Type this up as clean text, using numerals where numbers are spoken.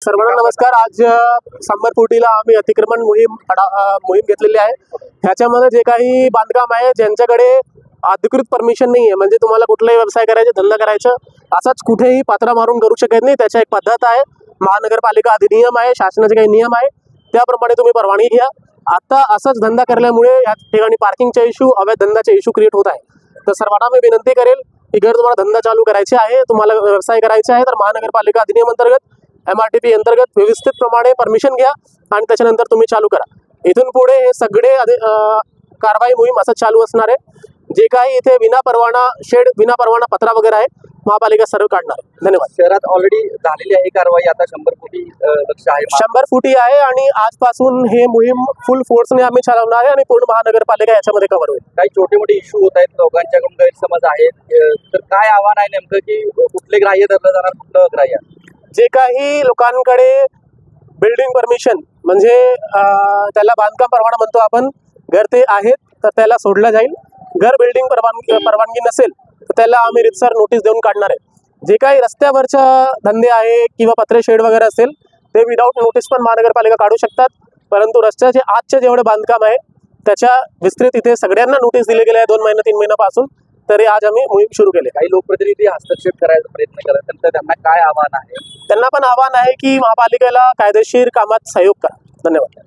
सर्वांना नमस्कार। आज संबरपुटीला आम्ही अतिक्रमण मोहीम घेतलेली आहे। ह्याच्यामध्ये जे काही बांधकाम आहे ज्यांच्याकडे अधिकृत परमिशन नाही आहे, म्हणजे तुम्हाला कुठलाही व्यवसाय करायचा, धंदा करायचा, असाच कुठेही पात्रा मारून करू शकत नाही। त्याच्या एक पद्धत आहे, महानगरपालिका अधिनियम आहे, शासनाचे काही नियम आहे, त्याप्रमाणे तुम्ही परवानगी घ्या। आता असाच धंदा करल्यामुळे या ठिकाणी पार्किंगचा इश्यू, अवैध धंद्याचा इश्यू क्रिएट होत आहे। तर सर्वांना मी विनंती करेल की जर तुम्हाला धंदा चालू करायचे आहे, तुम्हाला व्यवसाय करायचा आहे, तर महानगरपालिका अधिनियम अंतर्गत MRTP अंतर्गत व्यवस्थित प्रमाणे परमिशन घ्या आणि त्याच्यानंतर तुम्ही चालू करा। इथून पुढे हे सगळे कारवाई मोहीम असं चालू असणार आहे। जे काही इथे विना परवाना शेड, विना परवाना पत्रा वगैरे आहे, महापालिका सर्व काढणार आहे। धन्यवाद। शहरात ऑलरेडी झालेली आहे कारवाई, आता 100 फुटी लक्ष आहे, 100 फुटी आहे आणि आजपासून हे मोहीम फुल फोर्सने आम्ही चालवणार आहे आणि पूर्ण महानगरपालिका याच्यामध्ये कव्हर होईल। काही छोटे मोठे इश्यू होत आहेत, लोकांच्याकडून गैरसमज आहेत, तर काय आव्हान आहे नेमकं की कुठले ग्राह्य धरलं जाणार, कुठलं अग्राह्य? जे काही लोकांकडे बिल्डिंग परमिशन म्हणजे त्याला बांधकाम परवाना म्हणतो आपण, घर ते आहेत तर त्याला सोडलं जाईल। घर बिल्डिंग परवानगी नसेल तर त्याला आम्ही रितसर नोटीस देऊन काढणार आहे। जे काही रस्त्यावरच्या धंदे आहे किंवा पत्रे शेड वगैरे असेल ते विदाऊट नोटीस पण महानगरपालिका काढू शकतात, परंतु रस्त्याचे आजचे जेवढे बांधकाम आहे त्याच्या विस्तृत इथे सगळ्यांना नोटीस दिले गेले आहे 2 महिने 3 महिन्यापासून। तरी आज आम्ही मोहीम सुरू केले। काही लोकप्रतिनिधी हस्तक्षेप करायचा प्रयत्न करत, तर त्यांना काय आव्हान आहे? त्यांना पण आव्हान आहे की महापालिकेला कायदेशीर कामात सहयोग करा। धन्यवाद।